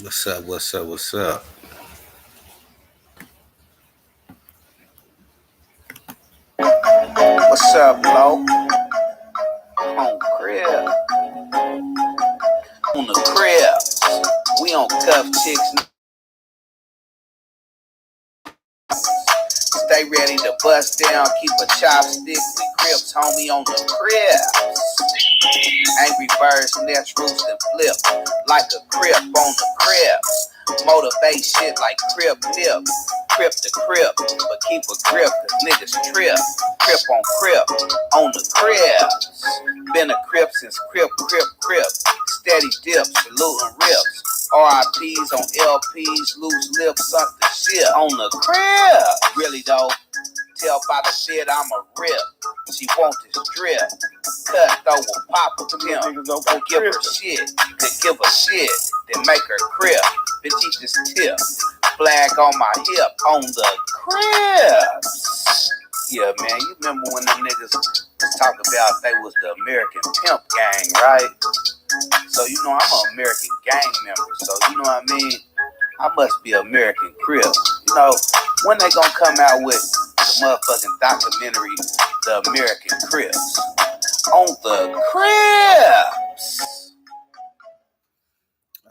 What's up? What's up? What's up? What's up, Lo? On crib. On the crib. We on cuff chicks. Stay ready to bust down. Keep a chopstick with Crips, homie, on the crib. Angry birds, nest roost and flip like a crip on the crib. Motivate shit like crib nip. Crip to crip, but keep a grip, cause niggas trip. Crip on the crib. Been a crip since crip. Steady dips, saluting rips. RIPs on LPs, loose lips, sunk the shit on the crib. Really though, tell by the shit I'm a rip. She want this drip. Cut though will pop a pimp. Don't give her shit. Then give her shit. Then make her crib. Bitch, eat this tip. Flag on my hip on the crib. Yeah, man, you remember when them niggas was talking about they was the American Pimp Gang, right? So, you know, I'm an American gang member. So, you know what I mean? I must be American Crip. You know, when they gonna come out with the motherfucking documentary, The American Crips? On the Crips.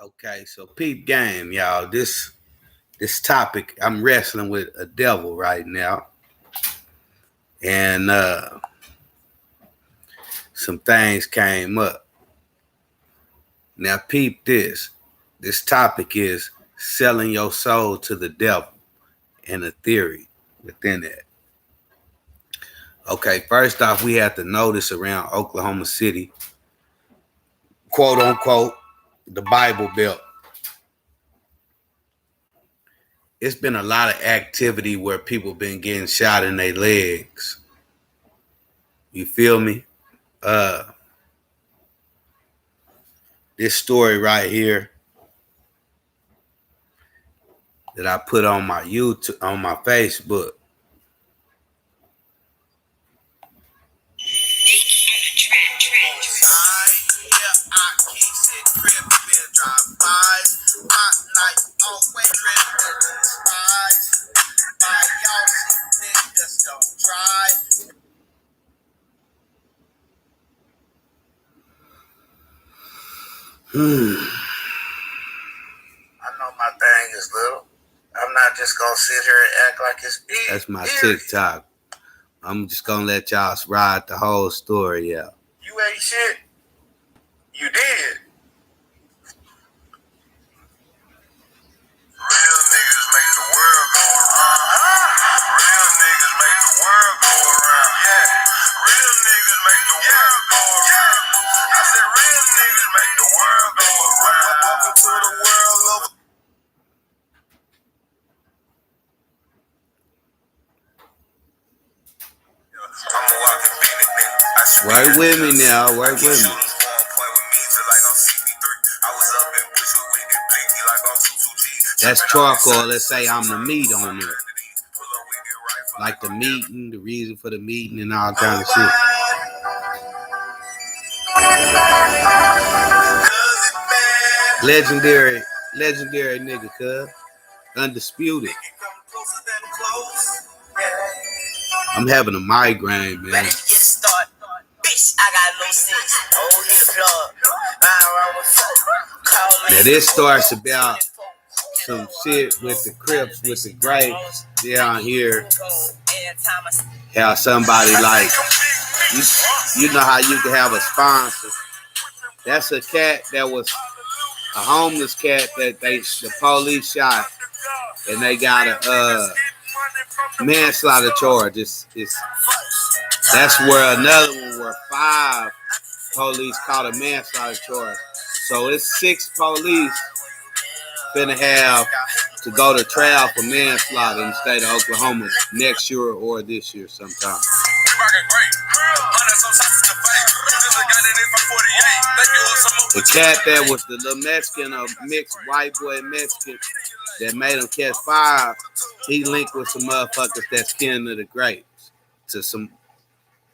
Okay, so peep game, y'all. This topic, I'm wrestling with a devil right now. And some things came up. Now peep this. This topic is selling your soul to the devil and a theory within it. Okay, first off, we have to notice around Oklahoma City, quote unquote, the Bible Belt. It's been a lot of activity where people been getting shot in their legs. You feel me? This story right here that I put on my YouTube, on my Facebook. I know my thing is little. I'm not just gonna sit here and act like it's big. That's my TikTok. I'm just gonna let y'all ride the whole story out. You ain't shit. You did. Real niggas make the world go around. Real niggas make the world go around. Yeah. Real niggas make the world go around. I said real niggas make the world go around. Welcome to the world of I'm a walking Phoenix nigga. Work with me now. Work with me. That's charcoal. Let's say I'm the meat on there. Like the meeting, the reason for the meeting, and all kind of shit. Legendary nigga, cuz. Undisputed. I'm having a migraine, man. Now this starts about some shit with the Crips, with the grapes down here. How somebody like, you know how you can have a sponsor. That's a cat that was a homeless cat that the police shot, and they got a manslaughter charge. That's where another one where 5 police caught a manslaughter charge. So it's 6 police finna have to go to trial for manslaughter in the state of Oklahoma next year or this year sometime. The cat that was the little Mexican, a mixed white boy Mexican that made him catch 5, he linked with some motherfuckers that's kin to the grapes, to some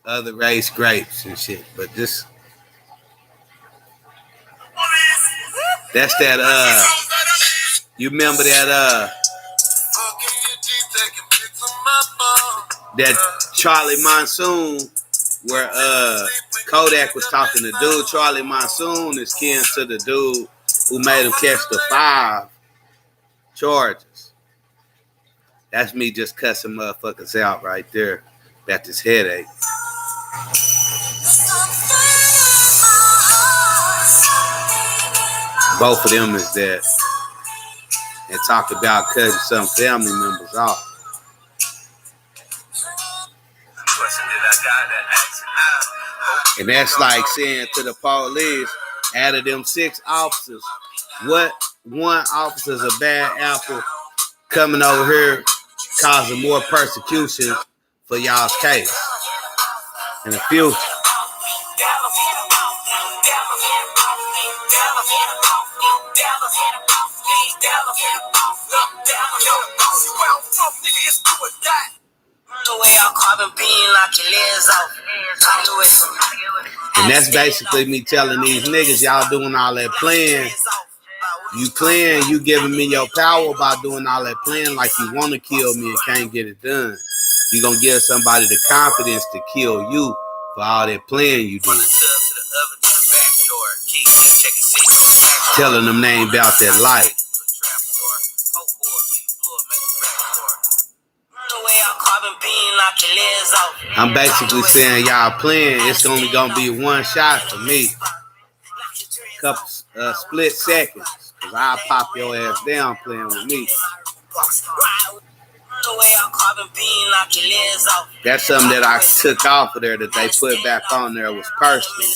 other race grapes and shit. But that's that You remember that Charlie Monsoon where Kodak was talking to dude. Charlie Monsoon is kin to the dude who made him catch the 5 charges. That's me just cussing motherfuckers out right there. Got this headache. Both of them is that. And talk about cutting some family members off. And that's like saying to the police, out of them 6 officers, what one officer's a bad apple coming over here causing more persecution for y'all's case in the future. And that's basically me telling these niggas, y'all doing all that playing. You playing, you giving me your power by doing all that playing like you want to kill me and can't get it done. You gonna give somebody the confidence to kill you for all that playing you doing. Telling them they ain't about that life. I'm basically saying y'all playing, it's only gonna be one shot for me. Couple split seconds. Cause I'll pop your ass down playing with me. That's something that I took off of there that they put back on there was personal.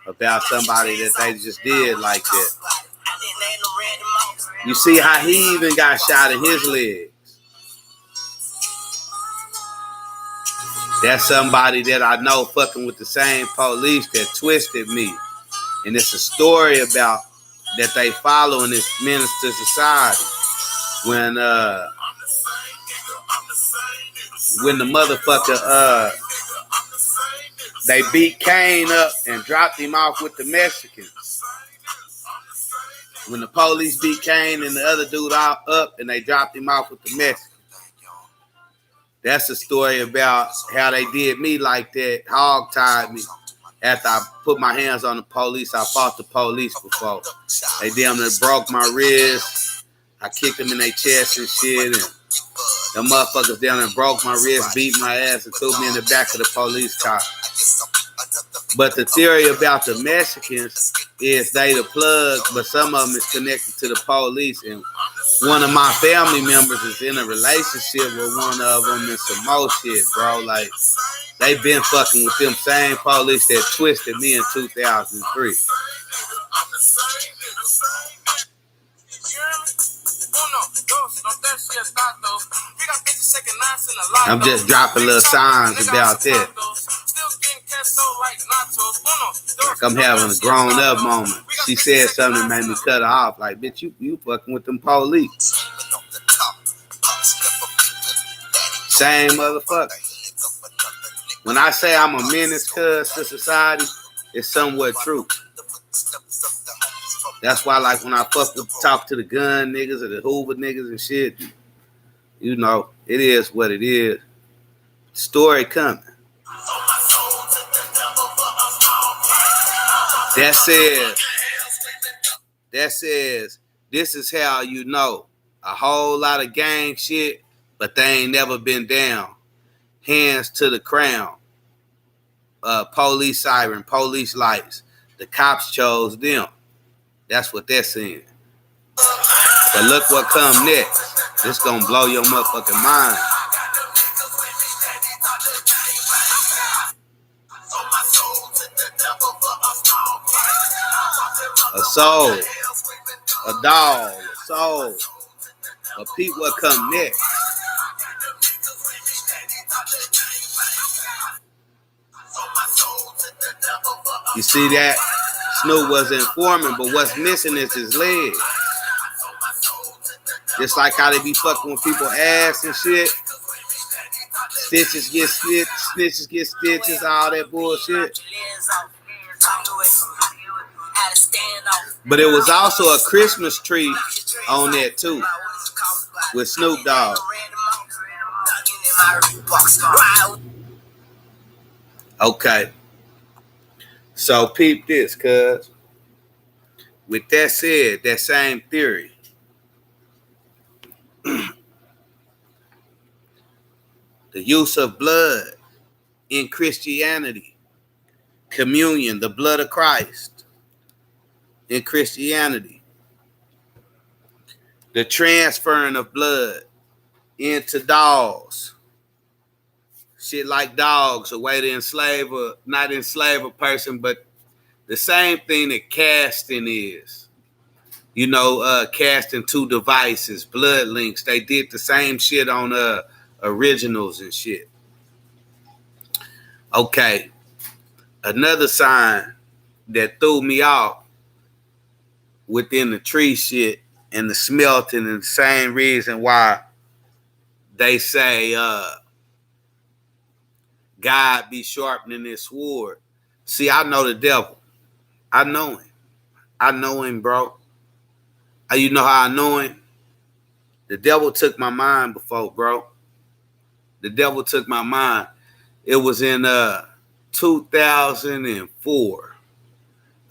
About somebody that they just did like that. You see how he even got shot in his legs. That's somebody that I know fucking with the same police that twisted me. And it's a story about that they follow in this minister society. When the motherfucker they beat Kane up and dropped him off with the Mexicans. When the police beat Kane and the other dude up and they dropped him off with the Mexicans. That's a story about how they did me like that, hog-tied me. After I put my hands on the police, I fought the police before. They damn near broke my wrist. I kicked them in their chest and shit. And the motherfuckers down there broke my wrist, beat my ass, and threw me in the back of the police car. But the theory about the Mexicans is they the plug, but some of them is connected to the police. And one of my family members is in a relationship with one of them and some more shit, bro. Like, they been fucking with them same police that twisted me in 2003. I'm just dropping little signs about that. Like I'm having a grown up moment. She said something that made me cut her off. Like, bitch, you fucking with them police. Same motherfucker. When I say I'm a menace to society, it's somewhat true. That's why, like, when I talk to the gun niggas or the Hoover niggas and shit, you know, it is what it is. Story coming. That says, this is how you know. A whole lot of gang shit, but they ain't never been down. Hands to the crown. Police siren, police lights. The cops chose them. That's what they're saying. But look what comes next. This gonna blow your motherfucking mind. A soul, a doll, a soul. But peep what come next. You see that? Snoop was informing, but what's missing is his leg. Just like how they be fucking with people's ass and shit. Stitches get stitches, snitches get stitches, all that bullshit. But it was also a Christmas tree on that too, with Snoop Dogg. Okay. So peep this, cuz. With that said, that same theory, the use of blood in Christianity, communion, the blood of Christ in Christianity, the transferring of blood into dogs, shit like dogs, a way to enslave not enslave a person, but the same thing that casting is. You know, casting two devices, blood links. They did the same shit on originals and shit. Okay. Another sign that threw me off within the tree shit and the smelting, and the same reason why they say God be sharpening his sword. See, I know the devil. I know him. I know him, bro. You know how I know him? The devil took my mind before, bro. The devil took my mind. It was in 2004.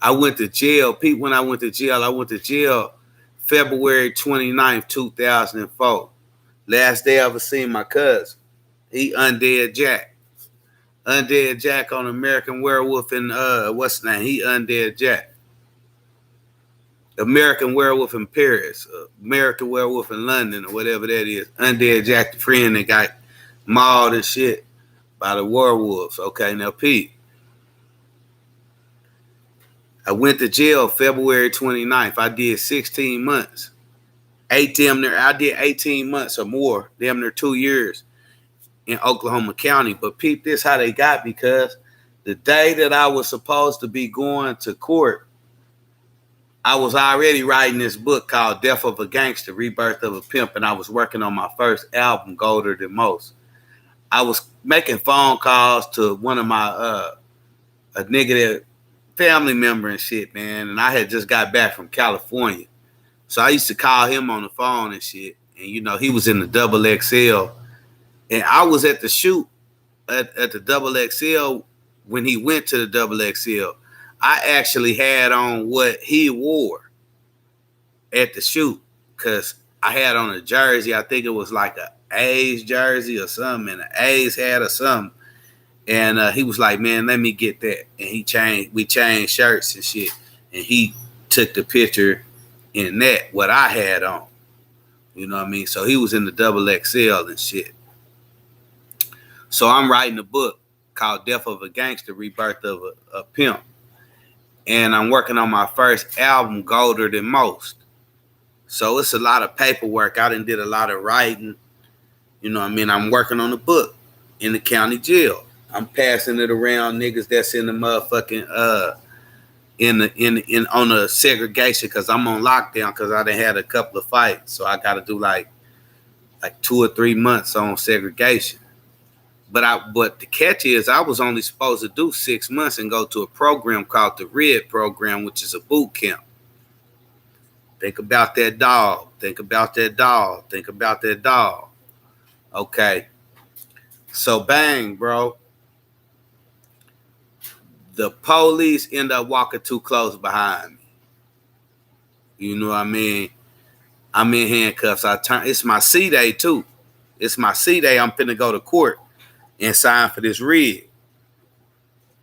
I went to jail. Pete, when I went to jail February 29th, 2004. Last day I ever seen my cousin. He Undead Jack. Undead Jack on American Werewolf and what's his name? He Undead Jack. American Werewolf in Paris, American Werewolf in London, or whatever that is. Undead Jack, the friend that got mauled and shit by the werewolves. Okay, now Pete. I went to jail February 29th. I did 16 months. I did 18 months or more, damn near 2 years in Oklahoma County. But peep this how they got, because the day that I was supposed to be going to court, I was already writing this book called Death of a Gangster, Rebirth of a Pimp, and I was working on my first album, Golder Than Most. I was making phone calls to one of my a nigga that family member and shit, man, and I had just got back from California. So I used to call him on the phone and shit, and you know, he was in the Double XL, and I was at the shoot at the Double XL when he went to the Double XL. I actually had on what he wore at the shoot, because I had on a jersey. I think it was like a A's jersey or something, and an A's hat or something. And he was like, man, let me get that. And we changed shirts and shit. And he took the picture in that, what I had on. You know what I mean? So he was in the Double XL and shit. So I'm writing a book called Death of a Gangster, Rebirth of a Pimp. And I'm working on my first album, Golder Than Most. So it's a lot of paperwork. I done did a lot of writing. You know what I mean? I'm working on the book in the county jail. I'm passing it around niggas that's in the motherfucking on the segregation, because I'm on lockdown because I done had a couple of fights. So I gotta do like 2 or 3 months on segregation. But the catch is I was only supposed to do 6 months and go to a program called the RED program, which is a boot camp. Think about that dog. Think about that dog. Think about that dog. Okay. So bang, bro. The police end up walking too close behind me. You know what I mean? I'm in handcuffs. It's my C-Day too. It's my C-Day. I'm finna go to court and sign for this rig.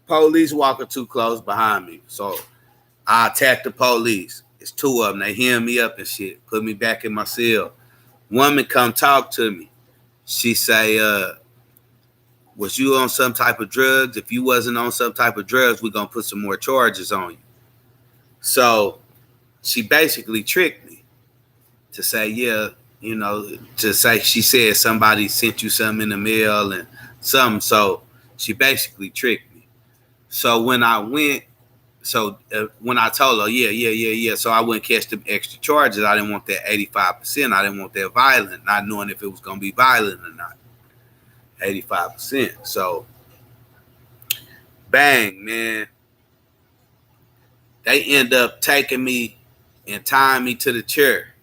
Police walking too close behind me. So I attack the police. It's 2 of them. They hem me up and shit. Put me back in my cell. Woman come talk to me. She say, was you on some type of drugs? If you wasn't on some type of drugs, we're going to put some more charges on you. So she basically tricked me to say, yeah, you know, to say she said somebody sent you something in the mail and something. So she basically tricked me. So when I told her, yeah, so I wouldn't catch the extra charges. I didn't want that 85%. I didn't want that violent, not knowing if it was going to be violent or not. 85%. So, bang, man. They end up taking me and tying me to the chair.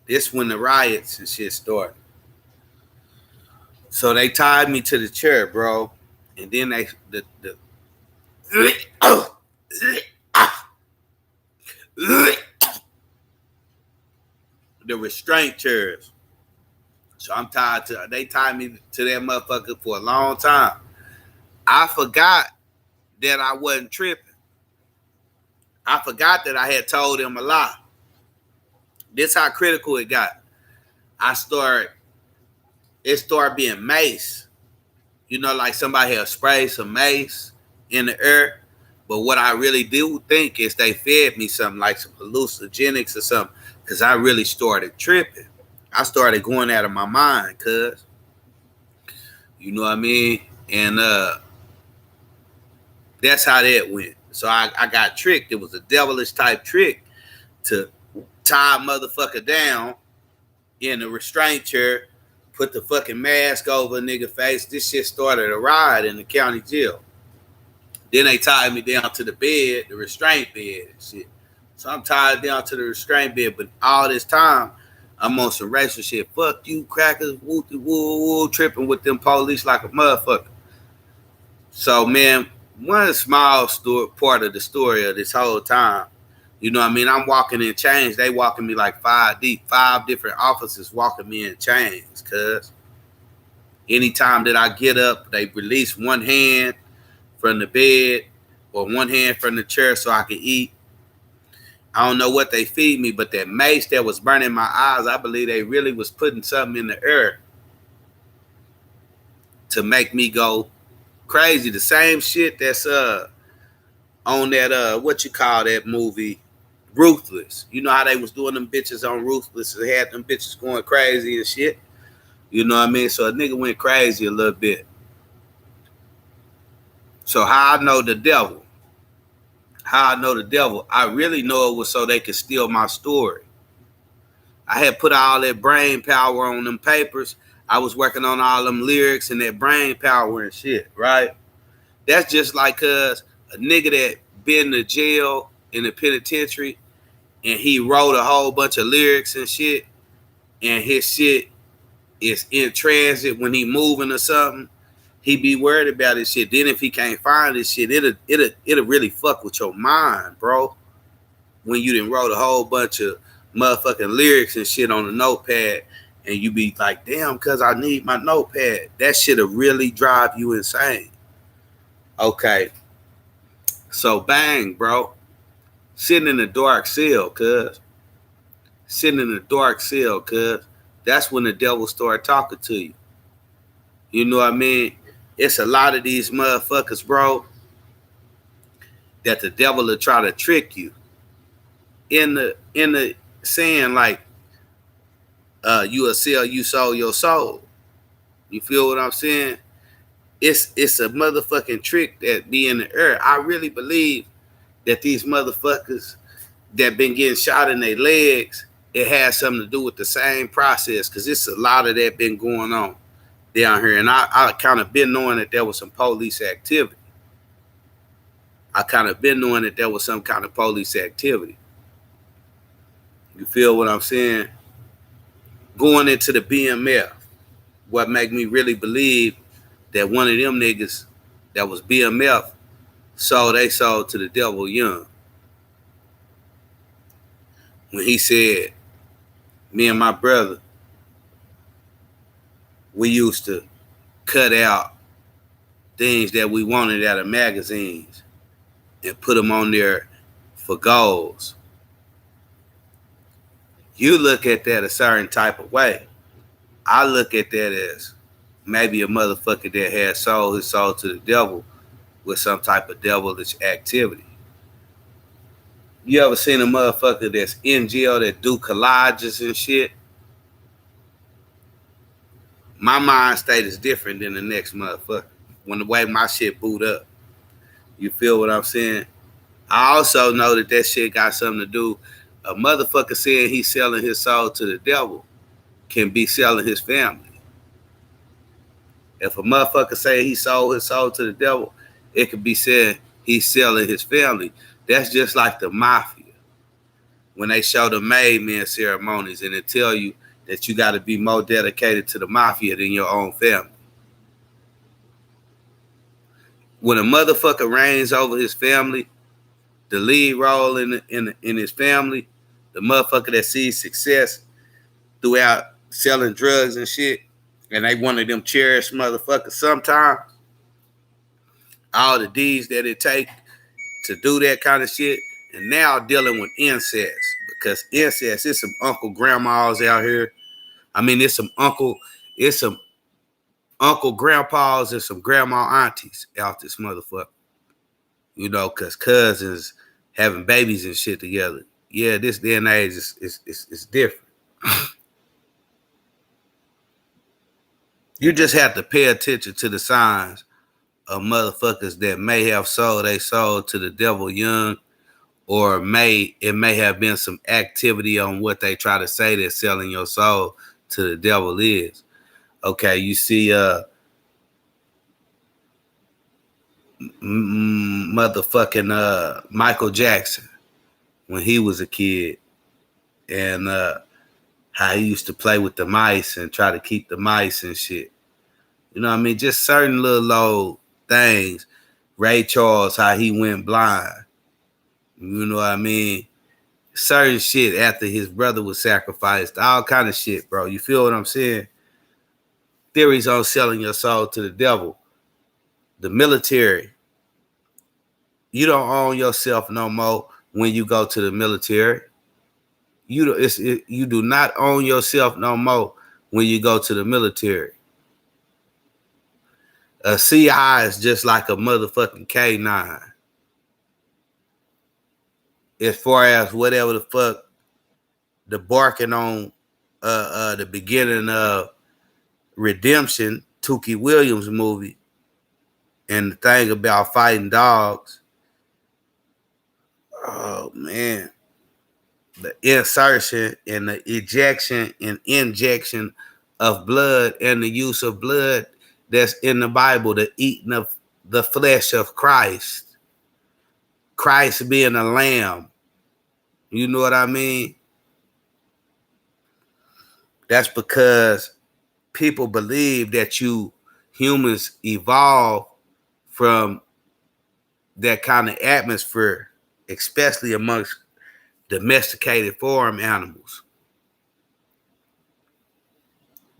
This when the riots and shit started. So they tied me to the chair, bro. And then the restraint chairs. So I'm tied to, they tied me to that motherfucker for a long time. I forgot that I wasn't tripping. I forgot that I had told them a lie. This how critical it got. It started being mace. You know, like somebody had sprayed some mace in the air. But what I really do think is they fed me something like some hallucinogenics or something. Because I really started tripping. I started going out of my mind, cuz. You know what I mean? And that's how that went. So I got tricked. It was a devilish type trick to tie a motherfucker down in a restraint chair, put the fucking mask over a nigga face. This shit started a riot in the county jail. Then they tied me down to the bed, the restraint bed and shit. So I'm tied down to the restraint bed, but all this time, I'm on some racial shit. Fuck you, crackers, woo, woo, woo, tripping with them police like a motherfucker. So, man, one small part of the story of this whole time, you know what I mean? I'm walking in chains. They walking me like 5 deep. 5 different officers walking me in chains, cuz. Anytime that I get up, they release one hand from the bed or one hand from the chair so I can eat. I don't know what they feed me, but that mace that was burning my eyes, I believe they really was putting something in the air to make me go crazy. The same shit that's on that what you call that movie, Ruthless. You know how they was doing them bitches on Ruthless? They had them bitches going crazy and shit. You know what I mean? So a nigga went crazy a little bit. So how I know the devil? How I know the devil? I really know it was so they could steal my story. I had put all that brain power on them papers. I was working on all them lyrics and that brain power and shit, right? That's just like a nigga that been to jail in the penitentiary and he wrote a whole bunch of lyrics and shit, and his shit is in transit when he moving or something. He be worried about his shit. Then if he can't find his shit, it'll really fuck with your mind, bro. When you done wrote a whole bunch of motherfucking lyrics and shit on a notepad, and you be like, damn, cuz I need my notepad. That shit'll really drive you insane. Okay. So bang, bro. Sitting in the dark cell, cuz. Sitting in the dark cell, cuz. That's when the devil started talking to you. You know what I mean? It's a lot of these motherfuckers, bro, that the devil will try to trick you in the saying like you will sell you sold your soul. You feel what I'm saying? It's a motherfucking trick that be in the air. I really believe that these motherfuckers that been getting shot in their legs, it has something to do with the same process, because it's a lot of that been going on down here. And I kind of been knowing that there was some police activity. I kind of been knowing that there was some kind of police activity. You feel what I'm saying? Going into the BMF, what make me really believe that one of them niggas that was BMF sold to the devil young. When he said, me and my brother, we used to cut out things that we wanted out of magazines and put them on there for goals. You look at that a certain type of way. I look at that as maybe a motherfucker that had sold his soul to the devil with some type of devilish activity. You ever seen a motherfucker that's in jail that do collages and shit? My mind state is different than the next motherfucker when the way my shit boot up. You feel what I'm saying? I also know that shit got something to do. A motherfucker saying he's selling his soul to the devil can be selling his family. If a motherfucker say he sold his soul to the devil, it could be said he's selling his family. That's just like the mafia. When they show the made men ceremonies and they tell you that you got to be more dedicated to the mafia than your own family. When a motherfucker reigns over his family, the lead role in his family, the motherfucker that sees success throughout selling drugs and shit, and they one of them cherished motherfuckers sometimes, all the deeds that it take to do that kind of shit, and now dealing with incest, because incest is some uncle grandmas out here. I mean, it's some uncle grandpas and some grandma aunties out this motherfucker. You know, because cousins having babies and shit together. Yeah, this day and age is different. You just have to pay attention to the signs of motherfuckers that may have sold their soul to the devil young, or it may have been some activity on what they try to say that selling your soul to the devil is. Okay, you see motherfucking Michael Jackson when he was a kid, and how he used to play with the mice and try to keep the mice and shit. You know what I mean? Just certain little old things. Ray Charles, how he went blind. You know what I mean? Certain shit after his brother was sacrificed. All kind of shit, bro. You feel what I'm saying? Theories on selling your soul to the devil. The military. You don't own yourself no more when you go to the military. You do not own yourself no more when you go to the military. A CI is just like a motherfucking K9. As far as whatever the fuck the barking on the beginning of Redemption, Tukey Williams movie, and the thing about fighting dogs. Oh man. The insertion and the ejection and injection of blood and the use of blood that's in the Bible, the eating of the flesh of Christ. Christ being a lamb. You know what I mean? That's because people believe that humans evolve from that kind of atmosphere, especially amongst domesticated farm animals.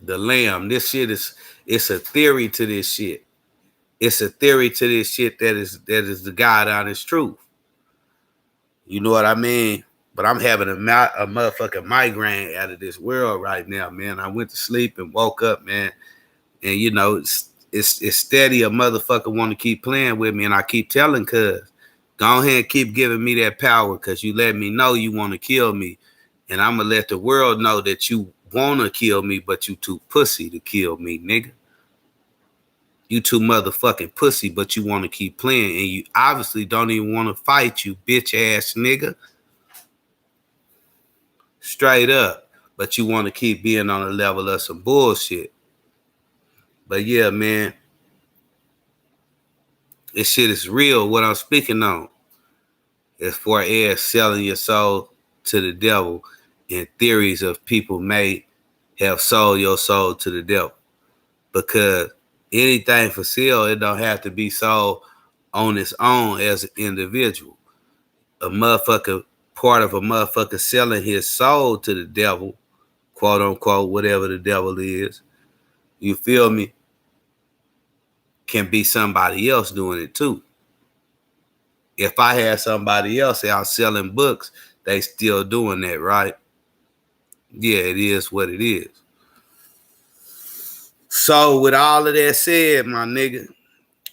The lamb. This shit it's a theory to this shit. It's a theory to this shit that is the God honest truth. You know what I mean? But I'm having a motherfucking migraine out of this world right now, man. I went to sleep and woke up, man. And you know, it's steady. A motherfucker want to keep playing with me, and I keep telling cuz, go ahead and keep giving me that power, because you let me know you want to kill me. And I'm going to let the world know that you want to kill me, but you too pussy to kill me, nigga. You too motherfucking pussy, but you want to keep playing. And you obviously don't even want to fight, you bitch ass nigga. Straight up. But you want to keep being on the level of some bullshit. But yeah, man. This shit is real, what I'm speaking on. As far as selling your soul to the devil, and theories of people may have sold your soul to the devil. Because anything for sale, it don't have to be sold on its own as an individual. A motherfucker, part of a motherfucker selling his soul to the devil, quote unquote, whatever the devil is, you feel me, can be somebody else doing it too. If I had somebody else out selling books, they still doing that, right? Yeah, it is what it is. So with all of that said, my nigga,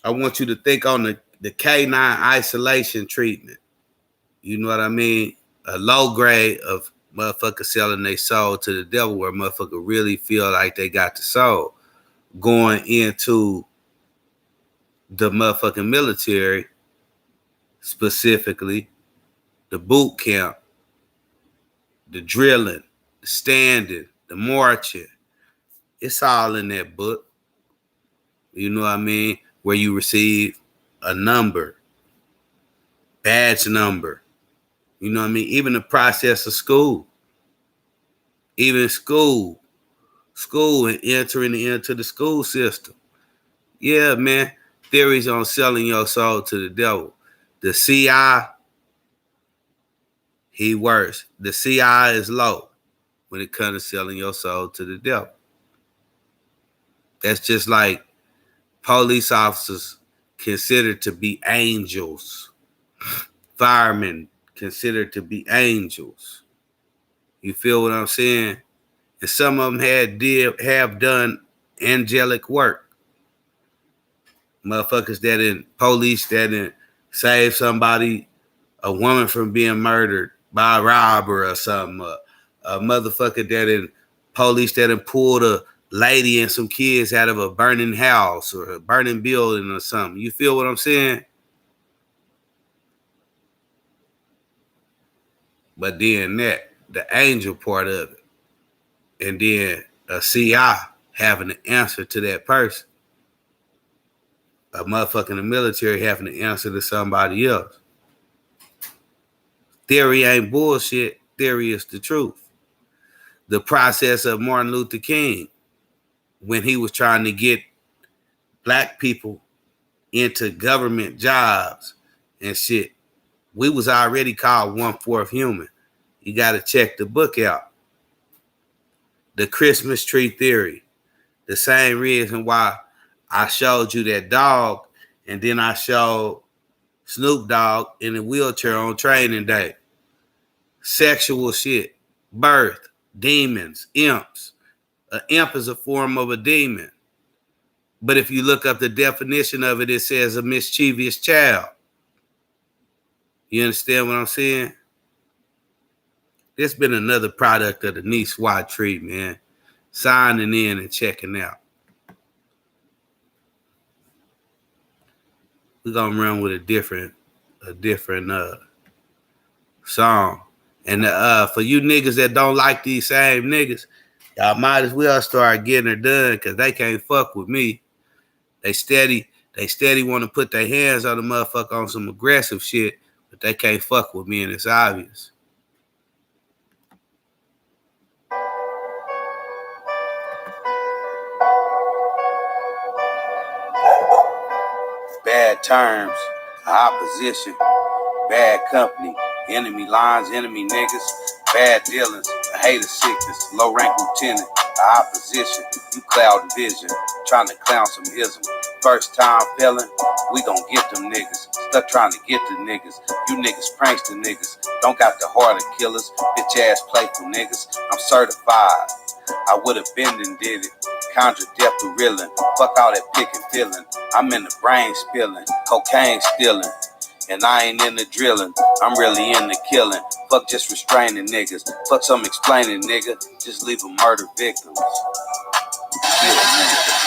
I want you to think on the K9 isolation treatment. You know what I mean? A low grade of motherfuckers selling their soul to the devil, where motherfucker really feel like they got the soul. Going into the motherfucking military, specifically the boot camp, the drilling, the standing, the marching. It's all in that book. You know what I mean? Where you receive a number. badge number. You know what I mean? Even the process of school. Even school and entering into the school system. Yeah, man. Theories on selling your soul to the devil. The CI, he works. The CI is low when it comes to selling your soul to the devil. That's just like police officers considered to be angels. Firemen considered to be angels. You feel what I'm saying? And some of them have done angelic work. Motherfuckers that in police that in save somebody, a woman from being murdered by a robber or something. A motherfucker that in police that in pulled a lady and some kids out of a burning house or a burning building or something. You feel what I'm saying? But then the angel part of it. And then a CI having to answer to that person. A motherfucker in the military having to answer to somebody else. Theory ain't bullshit. Theory is the truth. The process of Martin Luther King when he was trying to get black people into government jobs and shit. We was already called 1/4 human. You got to check the book out. The Christmas tree theory. The same reason why I showed you that dog and then I showed Snoop Dogg in a wheelchair on training day. Sexual shit. Birth. Demons. Imps. An imp is a form of a demon. But if you look up the definition of it, it says a mischievous child. You understand what I'm saying? This been another product of the knee SWAT tree, man. Signing in and checking out. We're gonna run with a different song. And for you niggas that don't like these same niggas, y'all might as well start getting her done because they can't fuck with me. They steady want to put their hands on the motherfucker on some aggressive shit, but they can't fuck with me, and it's obvious. Bad terms, opposition, bad company, enemy lines, enemy niggas, bad dealings, a hater sickness, low rank lieutenant, opposition, you cloud vision, trying to clown some ism. First time felon, we gon' get them niggas. Stuck trying to get the niggas. You niggas prankster niggas. Don't got the heart of killers. Bitch ass playful niggas. I'm certified. I would've been and did it. Conjure death to reeling. Fuck all that pick and feeling. I'm in the brain spilling. Cocaine stealing. And I ain't in the drilling. I'm really in the killing. Fuck just restraining niggas. Fuck some explaining nigga. Just leave them murder victims. Kill niggas.